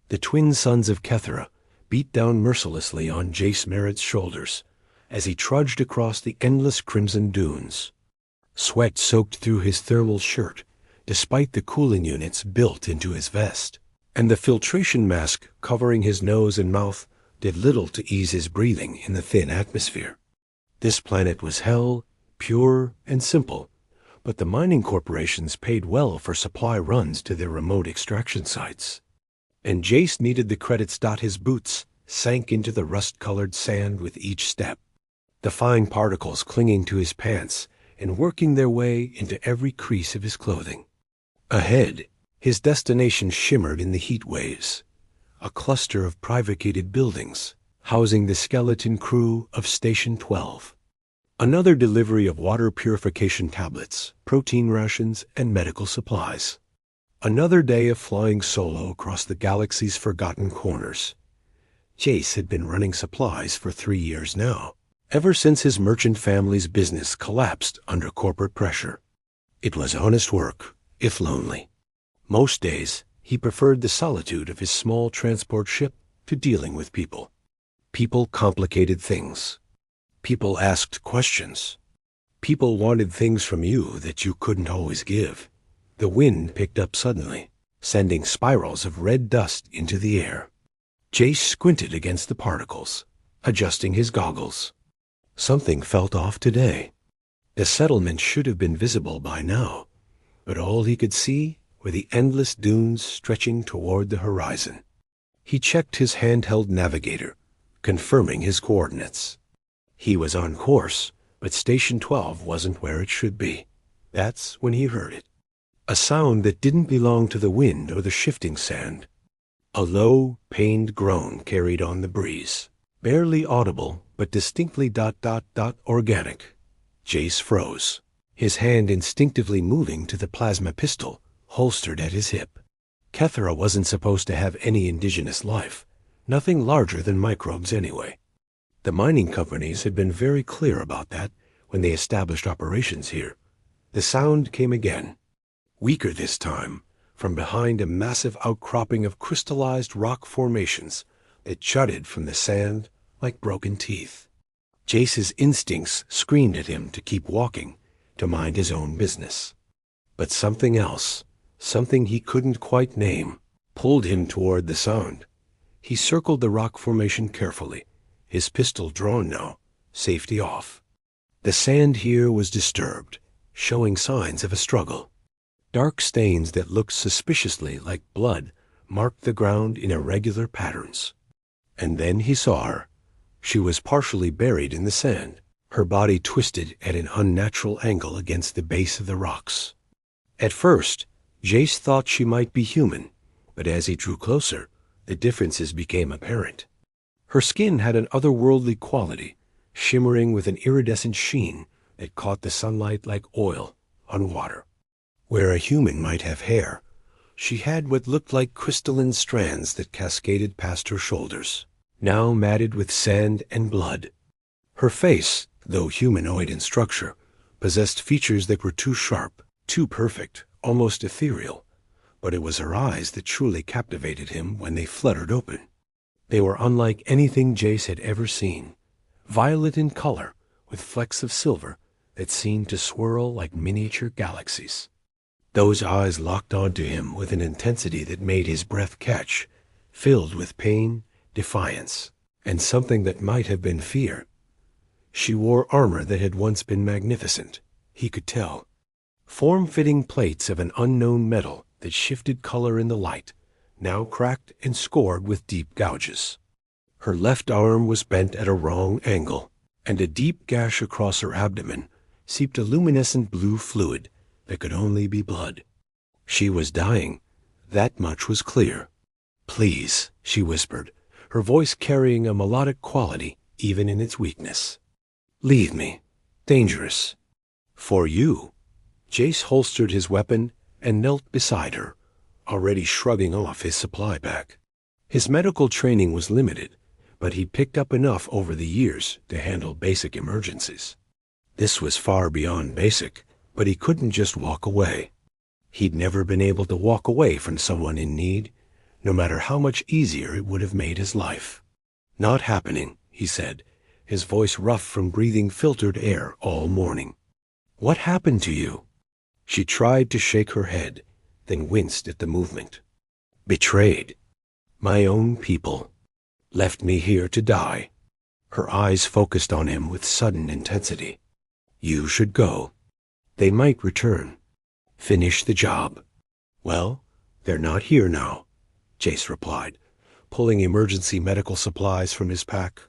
The twin sons of Kethera beat down mercilessly on Jace Merritt's shoulders as he trudged across the endless crimson dunes. Sweat soaked through his thermal shirt, despite the cooling units built into his vest, and the filtration mask covering his nose and mouth did little to ease his breathing in the thin atmosphere. This planet was hell, pure and simple, but the mining corporations paid well for supply runs to their remote extraction sites. And Jace needed the credits. His boots sank into the rust-colored sand with each step, the fine particles clinging to his pants and working their way into every crease of his clothing. Ahead, his destination shimmered in the heat waves, a cluster of privacated buildings housing the skeleton crew of Station 12. Another delivery of water purification tablets, protein rations, and medical supplies. Another day of flying solo across the galaxy's forgotten corners. Jace had been running supplies for 3 years now, ever since his merchant family's business collapsed under corporate pressure. It was honest work, if lonely. Most days, he preferred the solitude of his small transport ship to dealing with people. People complicated things. People asked questions. People wanted things from you that you couldn't always give. The wind picked up suddenly, sending spirals of red dust into the air. Jace squinted against the particles, adjusting his goggles. Something felt off today. The settlement should have been visible by now, but all he could see were the endless dunes stretching toward the horizon. He checked his handheld navigator, confirming his coordinates. He was on course, but Station 12 wasn't where it should be. That's when he heard it. A sound that didn't belong to the wind or the shifting sand. A low, pained groan carried on the breeze. Barely audible, but distinctly ... organic. Jace froze, his hand instinctively moving to the plasma pistol holstered at his hip. Kethera wasn't supposed to have any indigenous life, nothing larger than microbes anyway. The mining companies had been very clear about that when they established operations here. The sound came again, weaker this time, from behind a massive outcropping of crystallized rock formations that jutted from the sand like broken teeth. Jace's instincts screamed at him to keep walking, to mind his own business. But something else, something he couldn't quite name, pulled him toward the sound. He circled the rock formation carefully, his pistol drawn now, safety off. The sand here was disturbed, showing signs of a struggle. Dark stains that looked suspiciously like blood marked the ground in irregular patterns. And then he saw her. She was partially buried in the sand, her body twisted at an unnatural angle against the base of the rocks. At first, Jace thought she might be human, but as he drew closer, the differences became apparent. Her skin had an otherworldly quality, shimmering with an iridescent sheen that caught the sunlight like oil on water. Where a human might have hair, she had what looked like crystalline strands that cascaded past her shoulders, now matted with sand and blood. Her face, though humanoid in structure, possessed features that were too sharp, too perfect, almost ethereal, but it was her eyes that truly captivated him when they fluttered open. They were unlike anything Jace had ever seen, violet in color, with flecks of silver that seemed to swirl like miniature galaxies. Those eyes locked onto him with an intensity that made his breath catch, filled with pain, defiance, and something that might have been fear. She wore armor that had once been magnificent, he could tell. Form-fitting plates of an unknown metal that shifted color in the light, now cracked and scored with deep gouges. Her left arm was bent at a wrong angle, and a deep gash across her abdomen seeped a luminescent blue fluid that could only be blood. She was dying. That much was clear. "Please," she whispered, her voice carrying a melodic quality even in its weakness. "Leave me. Dangerous." "For you." Jace holstered his weapon and knelt beside her, already shrugging off his supply pack. His medical training was limited, but he'd picked up enough over the years to handle basic emergencies. This was far beyond basic, but he couldn't just walk away. He'd never been able to walk away from someone in need, no matter how much easier it would have made his life. "Not happening," he said, his voice rough from breathing filtered air all morning. "What happened to you?" She tried to shake her head, then winced at the movement. "Betrayed. My own people. Left me here to die." Her eyes focused on him with sudden intensity. "You should go. They might return. Finish the job." "Well, they're not here now," Jace replied, pulling emergency medical supplies from his pack.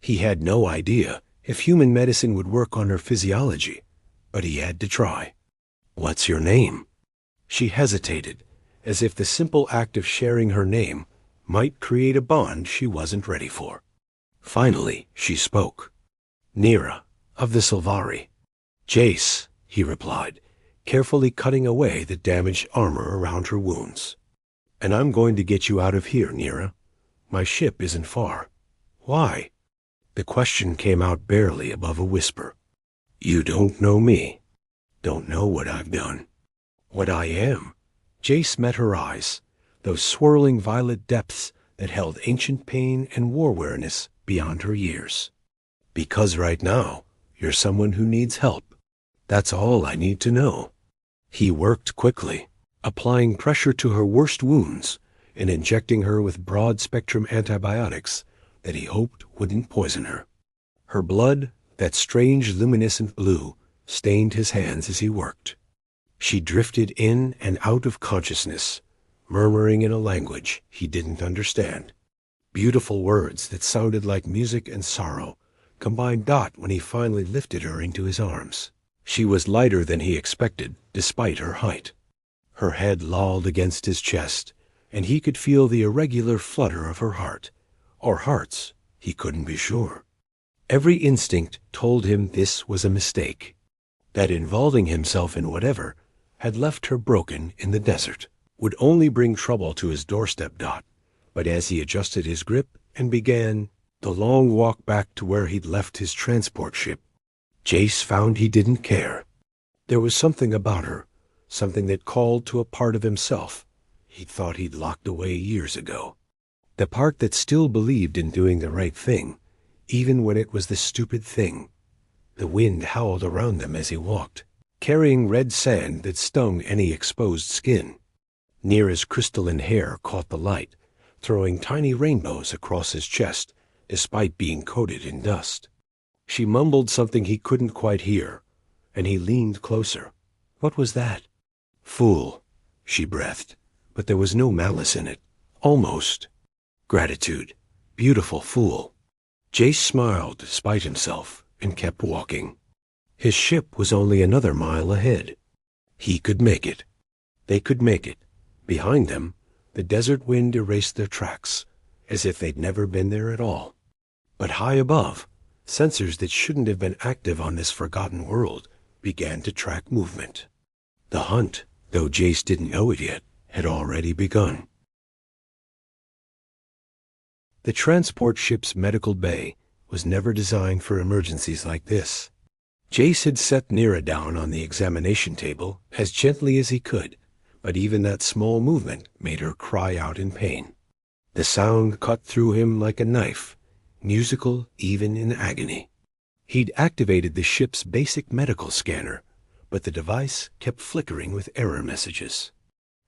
He had no idea if human medicine would work on her physiology, but he had to try. "What's your name?" She hesitated, as if the simple act of sharing her name might create a bond she wasn't ready for. Finally, she spoke. "Nira, of the Sylvari." "Jace," he replied, carefully cutting away the damaged armor around her wounds. "And I'm going to get you out of here, Nira. My ship isn't far." "Why?" The question came out barely above a whisper. "You don't know me. Don't know what I've done. What I am." Jace met her eyes, those swirling violet depths that held ancient pain and war-weariness beyond her years. "Because right now, you're someone who needs help. That's all I need to know." He worked quickly, applying pressure to her worst wounds and injecting her with broad-spectrum antibiotics that he hoped wouldn't poison her. Her blood, that strange luminescent blue, stained his hands as he worked. She drifted in and out of consciousness, murmuring in a language he didn't understand. Beautiful words that sounded like music and sorrow combined when he finally lifted her into his arms. She was lighter than he expected, despite her height. Her head lolled against his chest, and he could feel the irregular flutter of her heart. Or hearts, he couldn't be sure. Every instinct told him this was a mistake, that involving himself in whatever had left her broken in the desert would only bring trouble to his doorstep. But as he adjusted his grip and began the long walk back to where he'd left his transport ship, Jace found he didn't care. There was something about her, something that called to a part of himself he thought he'd locked away years ago. The part that still believed in doing the right thing, even when it was the stupid thing. The wind howled around them as he walked, carrying red sand that stung any exposed skin. Nira's crystalline hair caught the light, throwing tiny rainbows across his chest, despite being coated in dust. She mumbled something he couldn't quite hear, and he leaned closer. "What was that?" "Fool," she breathed, but there was no malice in it. Almost. "Gratitude. Beautiful fool." Jace smiled despite himself and kept walking. His ship was only another mile ahead. He could make it. They could make it. Behind them, the desert wind erased their tracks, as if they'd never been there at all. But high above, sensors that shouldn't have been active on this forgotten world began to track movement. The hunt, though Jace didn't know it yet, had already begun. The transport ship's medical bay was never designed for emergencies like this. Jace had set Nira down on the examination table as gently as he could, but even that small movement made her cry out in pain. The sound cut through him like a knife, musical even in agony. He'd activated the ship's basic medical scanner, but the device kept flickering with error messages.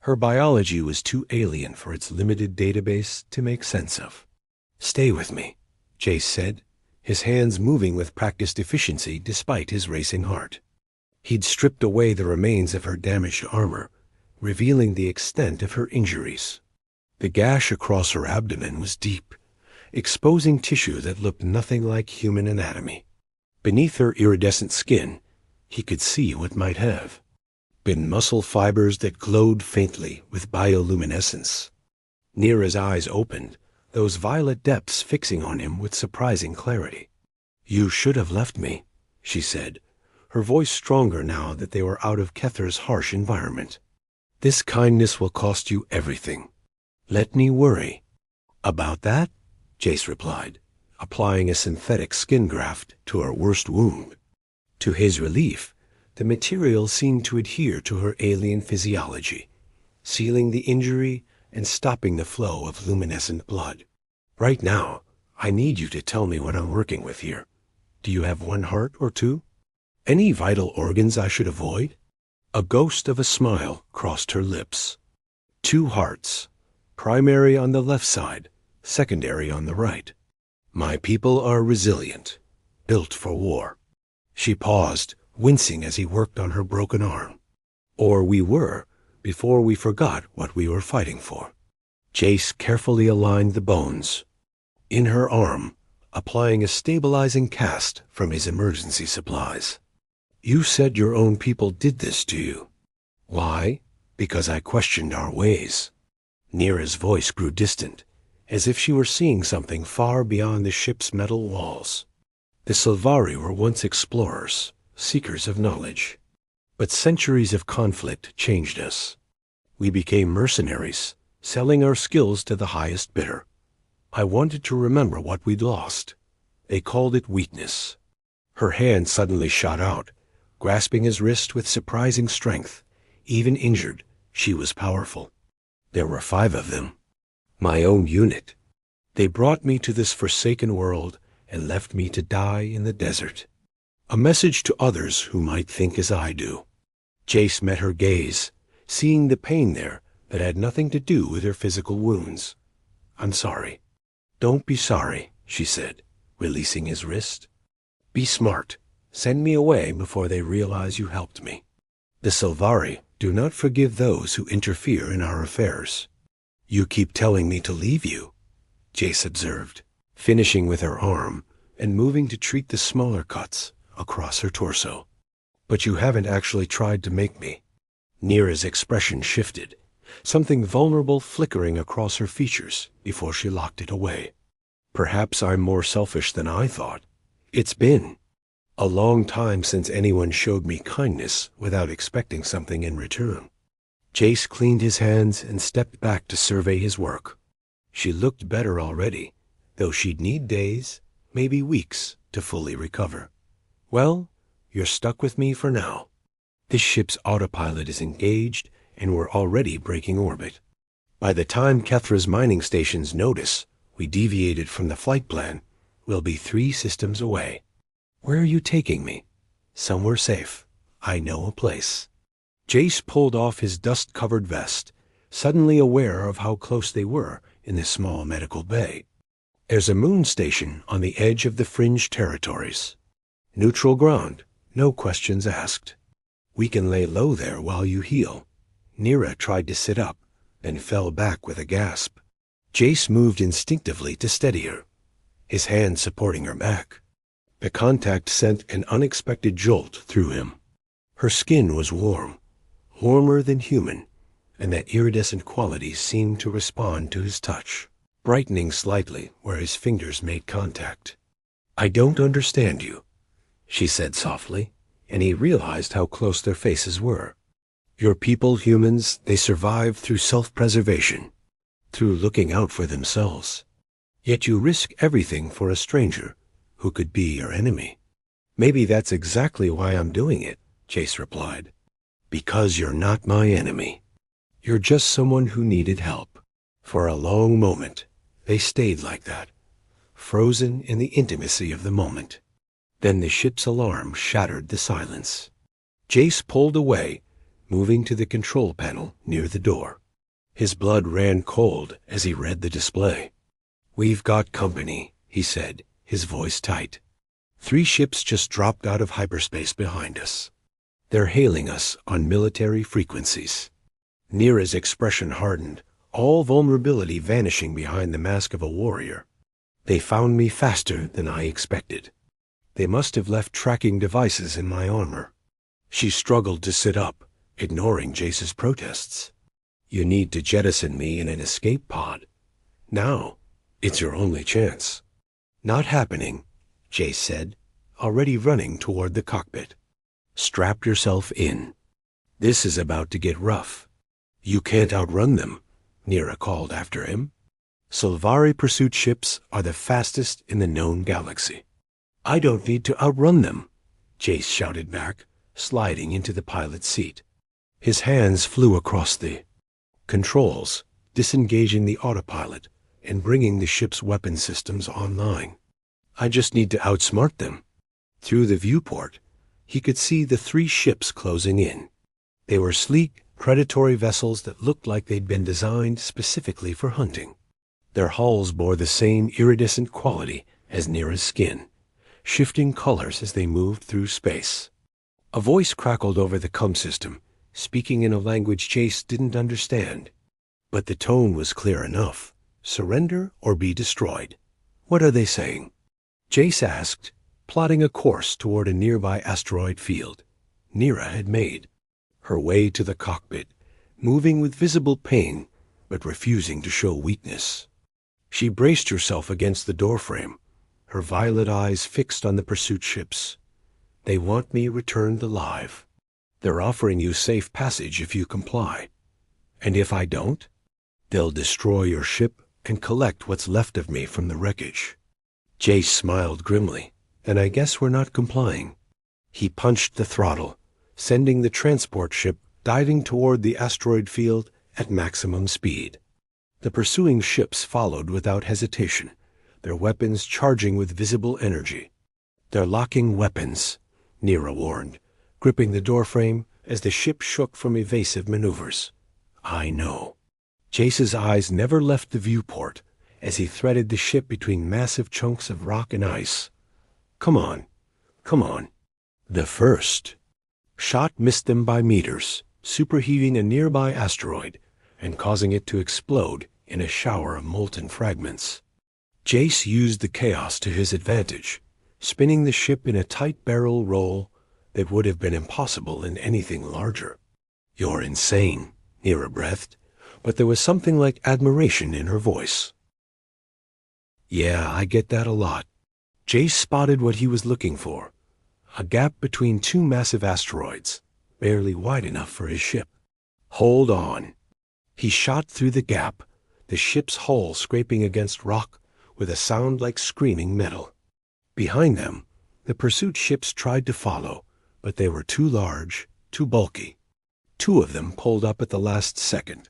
Her biology was too alien for its limited database to make sense of. "Stay with me," Jace said, his hands moving with practiced efficiency despite his racing heart. He'd stripped away the remains of her damaged armor, revealing the extent of her injuries. The gash across her abdomen was deep, exposing tissue that looked nothing like human anatomy. Beneath her iridescent skin, he could see what might have been muscle fibers that glowed faintly with bioluminescence. Nira's eyes opened, those violet depths fixing on him with surprising clarity. "You should have left me," she said, her voice stronger now that they were out of Kether's harsh environment. "This kindness will cost you everything. Let me worry." "About that?" Jace replied, applying a synthetic skin graft to her worst wound. To his relief, the material seemed to adhere to her alien physiology, sealing the injury and stopping the flow of luminescent blood. Right now, I need you to tell me what I'm working with here. Do you have one heart or two? Any vital organs I should avoid? A ghost of a smile crossed her lips. 2 hearts, primary on the left side, secondary on the right. My people are resilient, built for war. She paused, wincing as he worked on her broken arm. Or we were, before we forgot what we were fighting for. Jace carefully aligned the bones. In her arm, applying a stabilizing cast from his emergency supplies. You said your own people did this to you. Why? Because I questioned our ways. Nira's voice grew distant, as if she were seeing something far beyond the ship's metal walls. The Sylvari were once explorers, seekers of knowledge. But centuries of conflict changed us. We became mercenaries, selling our skills to the highest bidder. I wanted to remember what we'd lost. They called it weakness. Her hand suddenly shot out, grasping his wrist with surprising strength. Even injured, she was powerful. There were 5 of them. My own unit. They brought me to this forsaken world and left me to die in the desert. A message to others who might think as I do. Jace met her gaze, seeing the pain there that had nothing to do with her physical wounds. I'm sorry. Don't be sorry, she said, releasing his wrist. Be smart. Send me away before they realize you helped me. The Sylvari do not forgive those who interfere in our affairs. You keep telling me to leave you, Jace observed, finishing with her arm and moving to treat the smaller cuts across her torso. But you haven't actually tried to make me. Nira's expression shifted, something vulnerable flickering across her features before she locked it away. Perhaps I'm more selfish than I thought. It's been a long time since anyone showed me kindness without expecting something in return. Jace cleaned his hands and stepped back to survey his work. She looked better already, though she'd need days, maybe weeks, to fully recover. Well, you're stuck with me for now. This ship's autopilot is engaged, and we're already breaking orbit. By the time Kethra's mining stations notice we deviated from the flight plan, we'll be 3 systems away. Where are you taking me? Somewhere safe. I know a place. Jace pulled off his dust-covered vest, suddenly aware of how close they were in this small medical bay. There's a moon station on the edge of the fringe territories. Neutral ground, no questions asked. We can lay low there while you heal. Nira tried to sit up, then fell back with a gasp. Jace moved instinctively to steady her, his hand supporting her back. The contact sent an unexpected jolt through him. Her skin was warm, warmer than human, and that iridescent quality seemed to respond to his touch, brightening slightly where his fingers made contact. I don't understand you, she said softly, and he realized how close their faces were. Your people, humans, they survive through self-preservation, through looking out for themselves. Yet you risk everything for a stranger who could be your enemy. Maybe that's exactly why I'm doing it, Jace replied. Because you're not my enemy. You're just someone who needed help. For a long moment, they stayed like that, frozen in the intimacy of the moment. Then the ship's alarm shattered the silence. Jace pulled away, moving to the control panel near the door. His blood ran cold as he read the display. We've got company, he said, his voice tight. 3 ships just dropped out of hyperspace behind us. They're hailing us on military frequencies. Nira's expression hardened, all vulnerability vanishing behind the mask of a warrior. They found me faster than I expected. They must have left tracking devices in my armor. She struggled to sit up, ignoring Jace's protests. You need to jettison me in an escape pod. Now, it's your only chance. Not happening, Jace said, already running toward the cockpit. Strap yourself in. This is about to get rough. You can't outrun them, Nira called after him. Sylvari pursuit ships are the fastest in the known galaxy. I don't need to outrun them, Jace shouted back, sliding into the pilot's seat. His hands flew across the controls, disengaging the autopilot and bringing the ship's weapon systems online. I just need to outsmart them. Through the viewport, he could see the 3 ships closing in. They were sleek, predatory vessels that looked like they'd been designed specifically for hunting. Their hulls bore the same iridescent quality as Nira's skin, shifting colors as they moved through space. A voice crackled over the comm system, speaking in a language Jace didn't understand. But the tone was clear enough. Surrender or be destroyed. What are they saying? Jace asked, plotting a course toward a nearby asteroid field Nira had made. Her way to the cockpit, moving with visible pain, but refusing to show weakness. She braced herself against the doorframe, her violet eyes fixed on the pursuit ships. They want me returned alive. They're offering you safe passage if you comply. And if I don't, they'll destroy your ship and collect what's left of me from the wreckage. Jace smiled grimly, and I guess we're not complying. He punched the throttle, sending the transport ship diving toward the asteroid field at maximum speed. The pursuing ships followed without hesitation, their weapons charging with visible energy. They're locking weapons, Nira warned, gripping the doorframe as the ship shook from evasive maneuvers. I know. Jace's eyes never left the viewport as he threaded the ship between massive chunks of rock and ice. Come on, come on. The first shot missed them by meters, superheating a nearby asteroid and causing it to explode in a shower of molten fragments. Jace used the chaos to his advantage, spinning the ship in a tight barrel roll that would have been impossible in anything larger. You're insane, Nira breathed, but there was something like admiration in her voice. Yeah, I get that a lot. Jace spotted what he was looking for. A gap between 2 massive asteroids, barely wide enough for his ship. Hold on. He shot through the gap, the ship's hull scraping against rock with a sound like screaming metal. Behind them, the pursuit ships tried to follow, but they were too large, too bulky. 2 of them pulled up at the last second,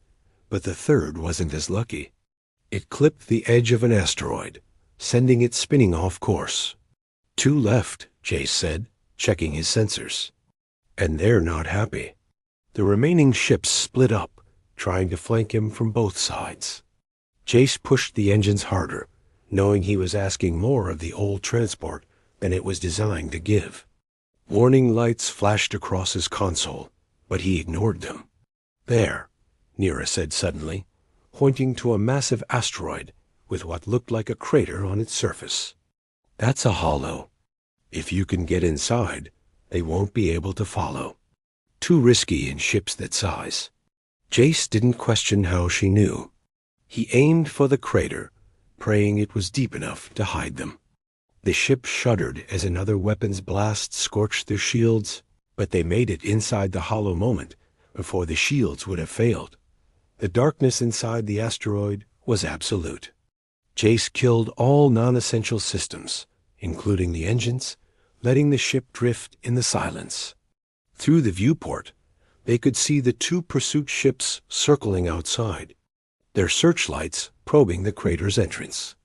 but the third wasn't as lucky. It clipped the edge of an asteroid, sending it spinning off course. 2 left, Jace said, checking his sensors. And they're not happy. The remaining ships split up, trying to flank him from both sides. Jace pushed the engines harder, knowing he was asking more of the old transport than it was designed to give. Warning lights flashed across his console, but he ignored them. There, Nira said suddenly, pointing to a massive asteroid with what looked like a crater on its surface. That's a hollow. If you can get inside, they won't be able to follow. Too risky in ships that size. Jace didn't question how she knew. He aimed for the crater, praying it was deep enough to hide them. The ship shuddered as another weapon's blast scorched their shields, but they made it inside the hollow moment before the shields would have failed. The darkness inside the asteroid was absolute. Jace killed all non-essential systems, including the engines, letting the ship drift in the silence. Through the viewport, they could see the 2 pursuit ships circling outside, their searchlights probing the crater's entrance.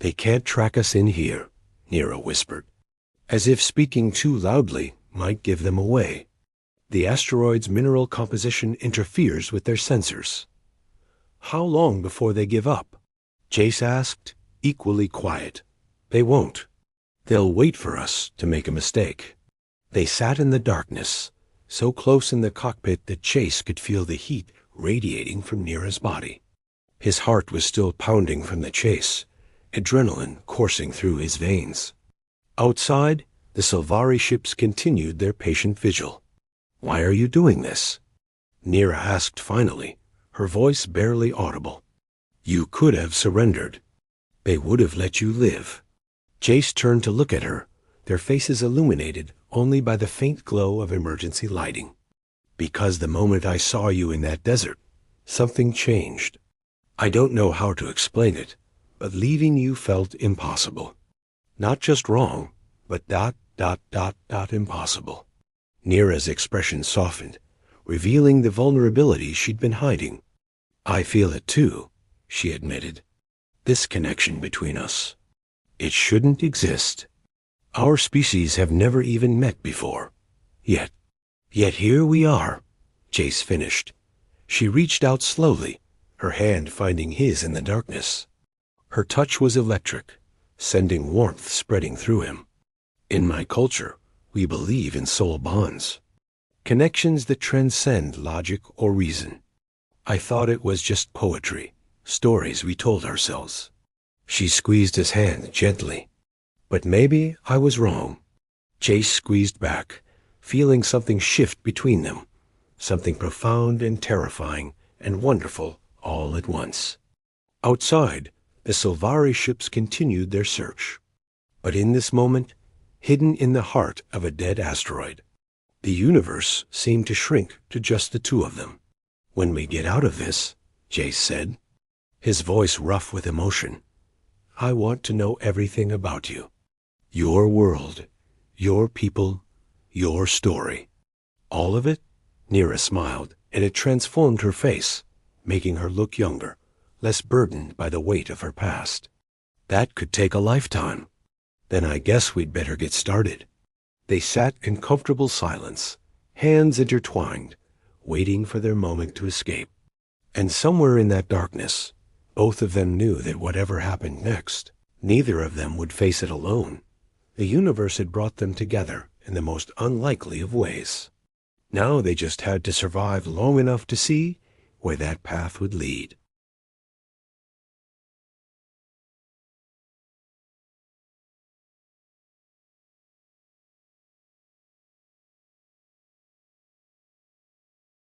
They can't track us in here, Nira whispered, as if speaking too loudly might give them away. The asteroid's mineral composition interferes with their sensors. How long before they give up? Jace asked, equally quiet. They won't. They'll wait for us to make a mistake. They sat in the darkness, so close in the cockpit that Jace could feel the heat radiating from Nira's body. His heart was still pounding from the chase, adrenaline coursing through his veins. Outside, the Sylvari ships continued their patient vigil. Why are you doing this? Nira asked finally, her voice barely audible. You could have surrendered. They would have let you live. Jace turned to look at her, their faces illuminated only by the faint glow of emergency lighting. Because the moment I saw you in that desert, something changed. I don't know how to explain it, but leaving you felt impossible. Not just wrong, but impossible. Nira's expression softened, revealing the vulnerability she'd been hiding. I feel it too, she admitted. This connection between us. It shouldn't exist. Our species have never even met before. Yet here we are, Jace finished. She reached out slowly, her hand finding his in the darkness. Her touch was electric, sending warmth spreading through him. In my culture, we believe in soul bonds. Connections that transcend logic or reason. I thought it was just poetry, stories we told ourselves. She squeezed his hand gently. But maybe I was wrong. Jace squeezed back, feeling something shift between them, something profound and terrifying and wonderful all at once. Outside, the Sylvari ships continued their search. But in this moment, hidden in the heart of a dead asteroid, the universe seemed to shrink to just the two of them. When we get out of this, Jace said, his voice rough with emotion, I want to know everything about you. Your world, your people, your story. All of it? Nira smiled, and it transformed her face, making her look younger, less burdened by the weight of her past. That could take a lifetime. Then I guess we'd better get started. They sat in comfortable silence, hands intertwined, waiting for their moment to escape. And somewhere in that darkness, both of them knew that whatever happened next, neither of them would face it alone. The universe had brought them together in the most unlikely of ways. Now they just had to survive long enough to see where that path would lead.